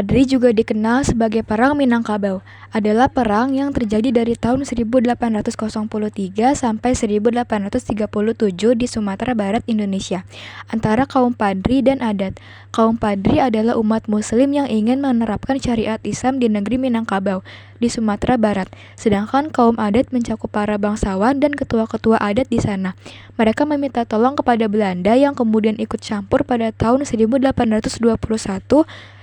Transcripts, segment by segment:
Padri juga dikenal sebagai Perang Minangkabau, adalah perang yang terjadi dari tahun 1803 sampai 1837 di Sumatera Barat, Indonesia, antara kaum Padri dan Adat. Kaum Padri adalah umat Muslim yang ingin menerapkan syariat Islam di negeri Minangkabau, di Sumatera Barat, sedangkan kaum Adat mencakup para bangsawan dan ketua-ketua adat di sana. Mereka meminta tolong kepada Belanda yang kemudian ikut campur pada tahun 1821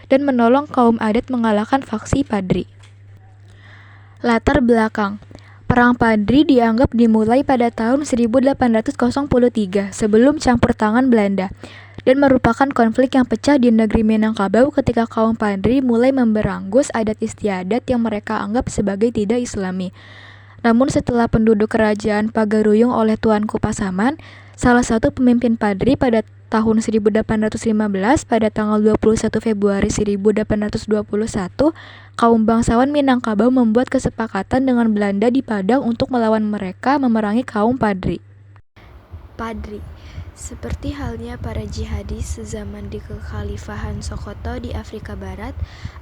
dan menolong kaum Adat mengalahkan faksi Padri. Latar belakang Perang Padri dianggap dimulai pada tahun 1803 sebelum campur tangan Belanda dan merupakan konflik yang pecah di negeri Minangkabau ketika kaum Padri mulai memberangus adat istiadat yang mereka anggap sebagai tidak Islami. Namun setelah penduduk kerajaan Pagaruyung oleh Tuanku Pasaman, salah satu pemimpin Padri pada tahun 1815 pada tanggal 21 Februari 1821, kaum bangsawan Minangkabau membuat kesepakatan dengan Belanda di Padang untuk melawan mereka memerangi kaum Padri. Padri, seperti halnya para jihadis sezaman di Kekhalifahan Sokoto di Afrika Barat,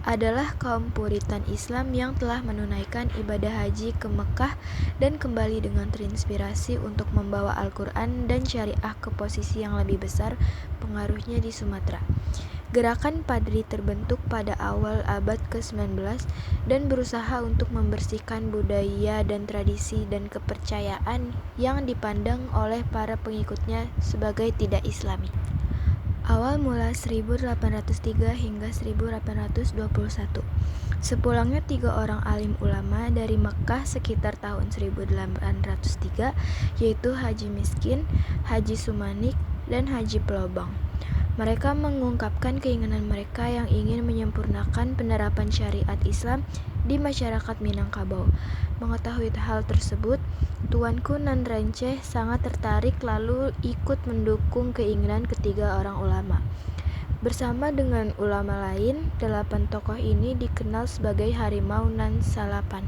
adalah kaum Puritan Islam yang telah menunaikan ibadah haji ke Mekah dan kembali dengan terinspirasi untuk membawa Al-Quran dan syariah ke posisi yang lebih besar pengaruhnya di Sumatera. Gerakan Padri terbentuk pada awal abad ke-19 dan berusaha untuk membersihkan budaya dan tradisi dan kepercayaan yang dipandang oleh para pengikutnya sebagai tidak Islami. Awal mula 1803 hingga 1821. Sepulangnya 3 orang alim ulama dari Mekah sekitar tahun 1803, yaitu Haji Miskin, Haji Sumanik, dan Haji Pelobang. Mereka mengungkapkan keinginan mereka yang ingin menyempurnakan penerapan syariat Islam di masyarakat Minangkabau. Mengetahui hal tersebut, Tuanku Nan Renceh sangat tertarik lalu ikut mendukung keinginan ketiga orang ulama. Bersama dengan ulama lain, 8 tokoh ini dikenal sebagai Harimau Nan Salapan.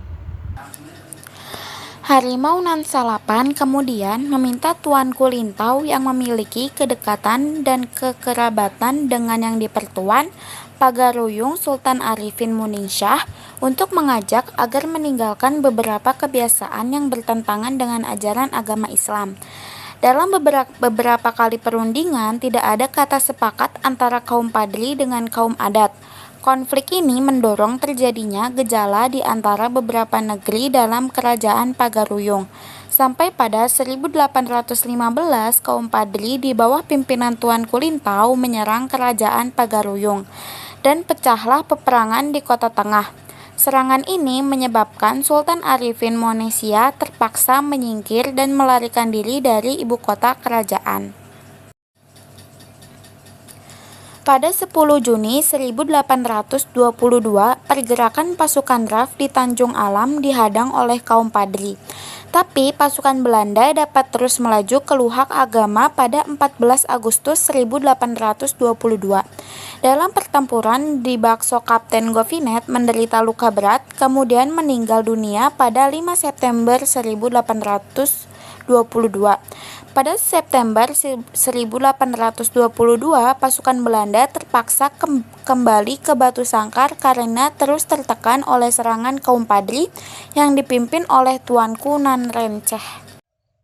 Harimau Nan Salapan kemudian meminta Tuanku Lintau yang memiliki kedekatan dan kekerabatan dengan yang dipertuan Pagaruyung Sultan Arifin Muningsyah untuk mengajak agar meninggalkan beberapa kebiasaan yang bertentangan dengan ajaran agama Islam. Dalam beberapa kali perundingan, tidak ada kata sepakat antara kaum Padri dengan kaum Adat. Konflik ini mendorong terjadinya gejala di antara beberapa negeri dalam kerajaan Pagaruyung. Sampai pada 1815, kaum Padri di bawah pimpinan Tuanku Lintau menyerang kerajaan Pagaruyung, dan pecahlah peperangan di Kota Tengah. Serangan ini menyebabkan Sultan Arifin Monesia terpaksa menyingkir dan melarikan diri dari ibu kota kerajaan. Pada 10 Juni 1822, pergerakan pasukan RAF di Tanjung Alam dihadang oleh kaum Padri. Tapi pasukan Belanda dapat terus melaju ke Luhak Agama pada 14 Agustus 1822. Dalam pertempuran, di Bakso Kapten Govinet menderita luka berat, kemudian meninggal dunia pada 5 September 1822. Pada September 1822, pasukan Belanda terpaksa kembali ke Batu Sangkar karena terus tertekan oleh serangan kaum Padri yang dipimpin oleh Tuanku Nan Renceh.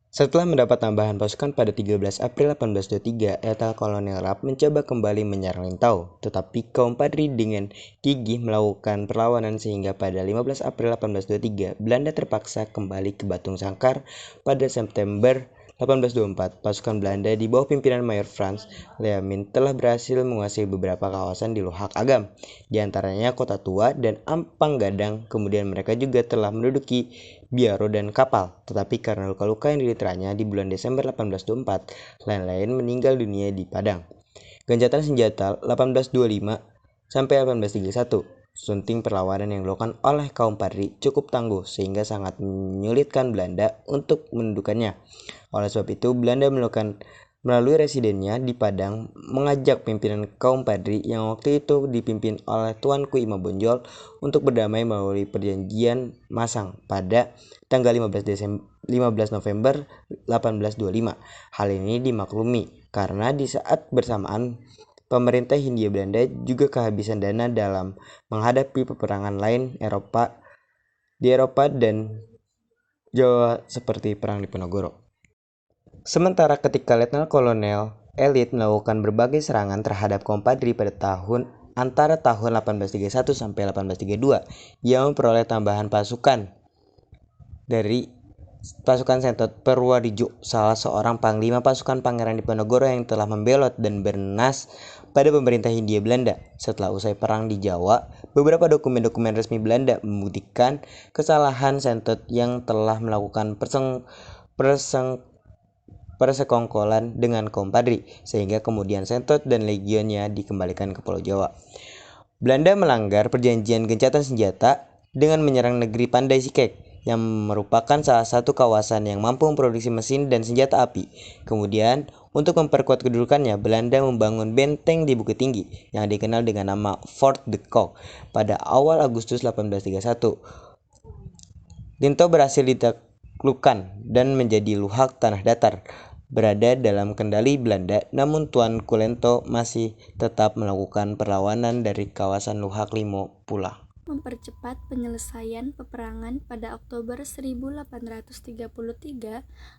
Setelah mendapat tambahan pasukan pada 13 April 1823, Letal Kolonel Rapp mencoba kembali menyerang Lintau, tetapi kaum Padri dengan gigih melakukan perlawanan sehingga pada 15 April 1823, Belanda terpaksa kembali ke Batu Sangkar. Pada September 1824, pasukan Belanda di bawah pimpinan Mayor Frans Leamin telah berhasil menguasai beberapa kawasan di Luhak Agam, di antaranya Kota Tua dan Ampang Gadang. Kemudian mereka juga telah menduduki Biaro dan Kapal, tetapi karena luka-luka yang diteranya di bulan Desember 1824, lain-lain meninggal dunia di Padang. Gencatan senjata 1825 sampai 1831. Sunting perlawanan yang dilakukan oleh kaum Padri cukup tangguh sehingga sangat menyulitkan Belanda untuk mendudukannya. Oleh sebab itu, Belanda melalui residennya di Padang mengajak pimpinan kaum Padri yang waktu itu dipimpin oleh Tuanku Imam Bonjol untuk berdamai melalui perjanjian Masang pada tanggal 15 November 1825. Hal ini dimaklumi karena di saat bersamaan pemerintah Hindia Belanda juga kehabisan dana dalam menghadapi peperangan lain di Eropa dan Jawa seperti Perang Diponegoro. Sementara ketika Letnan Kolonel Elit melakukan berbagai serangan terhadap kaum Padri pada antara tahun 1831 sampai 1832, ia memperoleh tambahan pasukan dari pasukan Sentot Purwodadi, salah seorang panglima pasukan Pangeran Diponegoro yang telah membelot dan bernas pada pemerintah Hindia Belanda. Setelah usai perang di Jawa, beberapa dokumen-dokumen resmi Belanda membuktikan kesalahan Sentot yang telah melakukan persekongkolan dengan kaum Padri, sehingga kemudian Sentot dan legionnya dikembalikan ke Pulau Jawa. Belanda melanggar perjanjian gencatan senjata dengan menyerang negeri Pandai Sike yang merupakan salah satu kawasan yang mampu memproduksi mesin dan senjata api. Kemudian, untuk memperkuat kedudukannya, Belanda membangun benteng di Bukit Tinggi yang dikenal dengan nama Fort de Kock pada awal Agustus 1831. Lintou berhasil ditaklukkan dan menjadi luhak tanah datar, berada dalam kendali Belanda, namun Tuanku Lento masih tetap melakukan perlawanan dari kawasan Luhak Limo pula. Mempercepat penyelesaian peperangan pada Oktober 1833,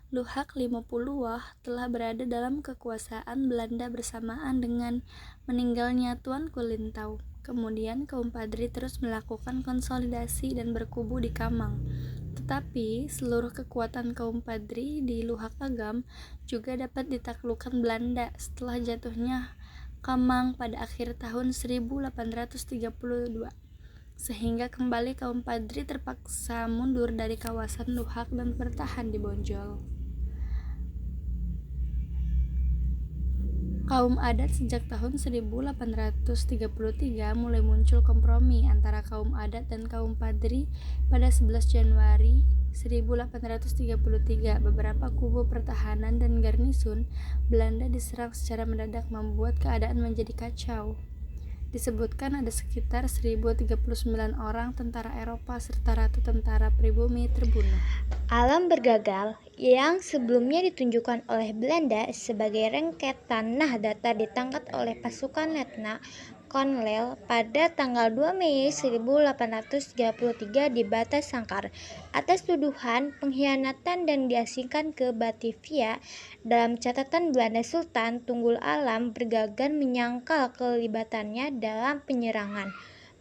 Luhak Limo Puluh telah berada dalam kekuasaan Belanda bersamaan dengan meninggalnya Tuanku Lintau. Kemudian kaum Padri terus melakukan konsolidasi dan berkubu di Kamang. Tetapi seluruh kekuatan kaum Padri di Luhak Agam juga dapat ditaklukkan Belanda setelah jatuhnya Kamang pada akhir tahun 1832. Sehingga kembali kaum Padri terpaksa mundur dari kawasan Luhak dan bertahan di Bonjol. Kaum adat sejak tahun 1833 mulai muncul kompromi antara kaum adat dan kaum Padri pada 11 Januari 1833. Beberapa kubu pertahanan dan garnison Belanda diserang secara mendadak membuat keadaan menjadi kacau. Disebutkan ada sekitar 1039 orang tentara Eropa serta ratu tentara pribumi terbunuh. Alam bergagal yang sebelumnya ditunjukkan oleh Belanda sebagai rentetan tanah datar ditangkap oleh pasukan Letnan Kolonel pada tanggal 2 Mei 1833 di Batas Sangkar atas tuduhan pengkhianatan dan diasingkan ke Batavia. Dalam catatan Belanda, Sultan Tunggul Alam bergagan menyangkal kelibatannya dalam penyerangan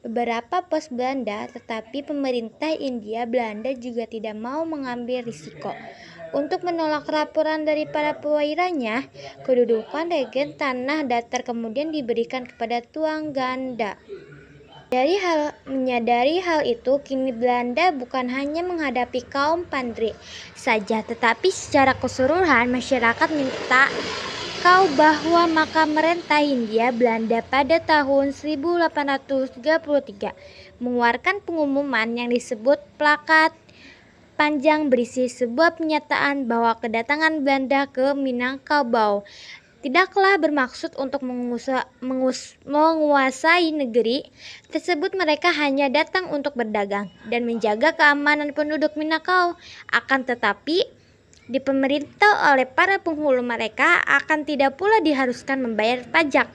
beberapa pos Belanda, tetapi pemerintah Hindia Belanda juga tidak mau mengambil risiko. Untuk menolak laporan dari para perwiranya, kedudukan regen tanah datar kemudian diberikan kepada Tuan Ganda. Menyadari hal itu, kini Belanda bukan hanya menghadapi kaum Padri saja, tetapi secara keseluruhan masyarakat minta kau bahwa maka merentah Hindia Belanda pada tahun 1833 mengeluarkan pengumuman yang disebut plakat panjang berisi sebuah pernyataan bahwa kedatangan Belanda ke Minangkabau tidaklah bermaksud untuk menguasai negeri tersebut. Mereka hanya datang untuk berdagang dan menjaga keamanan penduduk Minangkabau. Akan tetapi dipemerintah oleh para penghulu, mereka akan tidak pula diharuskan membayar pajak.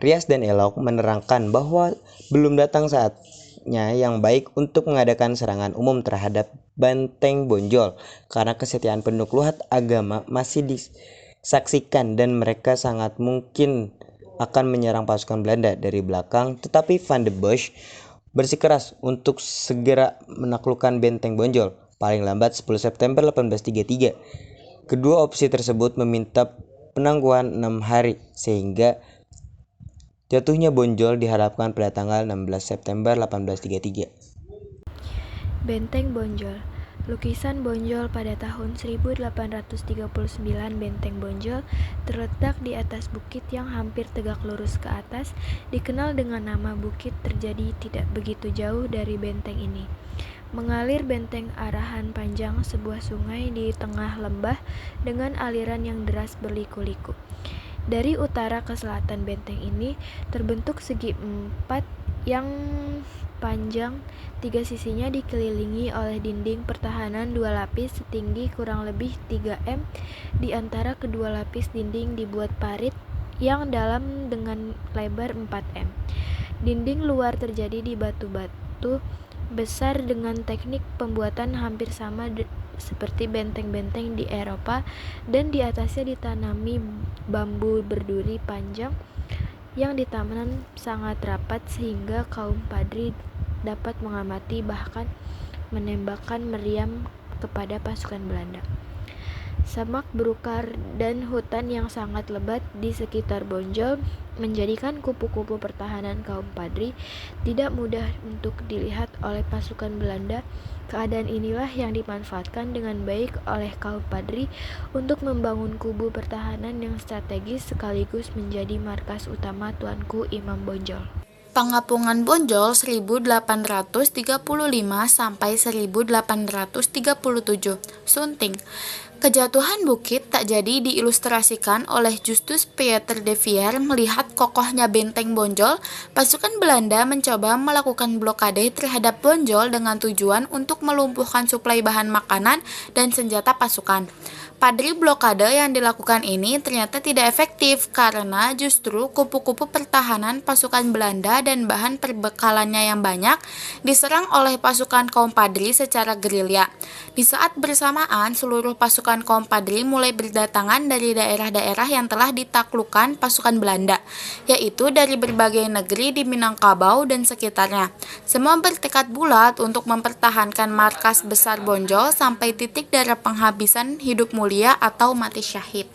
Rias dan Elok menerangkan bahwa belum datang saatnya yang baik untuk mengadakan serangan umum terhadap Banteng Bonjol karena kesetiaan penduduk Luhak Agama masih disaksikan dan mereka sangat mungkin akan menyerang pasukan Belanda dari belakang. Tetapi Van de Bosch bersikeras untuk segera menaklukkan Benteng Bonjol paling lambat 10 September 1833. Kedua opsi tersebut meminta penangguhan 6 hari sehingga jatuhnya Bonjol diharapkan pada tanggal 16 September 1833. Benteng Bonjol. Lukisan Bonjol pada tahun 1839. Benteng Bonjol terletak di atas bukit yang hampir tegak lurus ke atas, dikenal dengan nama bukit terjadi tidak begitu jauh dari benteng ini. Mengalir benteng arahan panjang sebuah sungai di tengah lembah dengan aliran yang deras berliku-liku. Dari utara ke selatan benteng ini terbentuk segi empat yang panjang, tiga sisinya dikelilingi oleh dinding pertahanan 2 lapis setinggi kurang lebih 3 m. Di antara kedua lapis dinding dibuat parit yang dalam dengan lebar 4 m. Dinding luar terjadi di batu-batu besar dengan teknik pembuatan hampir sama seperti benteng-benteng di Eropa, dan di atasnya ditanami bambu berduri panjang yang ditanam sangat rapat sehingga kaum Padri dapat mengamati bahkan menembakkan meriam kepada pasukan Belanda. Semak belukar dan hutan yang sangat lebat di sekitar Bonjol menjadikan kupu-kupu pertahanan kaum Padri tidak mudah untuk dilihat oleh pasukan Belanda. Keadaan inilah yang dimanfaatkan dengan baik oleh kaum Padri untuk membangun kubu pertahanan yang strategis sekaligus menjadi markas utama Tuanku Imam Bonjol. Pengapungan Bonjol 1835 sampai 1837. Sunting. Kejatuhan bukit tak jadi diilustrasikan oleh Justus Pieter de Vier. Melihat kokohnya benteng Bonjol, pasukan Belanda mencoba melakukan blokade terhadap Bonjol dengan tujuan untuk melumpuhkan suplai bahan makanan dan senjata pasukan. Padri blokade yang dilakukan ini ternyata tidak efektif karena justru kupu-kupu pertahanan pasukan Belanda dan bahan perbekalannya yang banyak diserang oleh pasukan kaum Padri secara gerilya. Di saat bersamaan, seluruh pasukan kaum Padri mulai berdatangan dari daerah-daerah yang telah ditaklukkan pasukan Belanda, yaitu dari berbagai negeri di Minangkabau dan sekitarnya. Semua bertekad bulat untuk mempertahankan markas besar Bonjol sampai titik darah penghabisan hidup mulia atau mati syahid.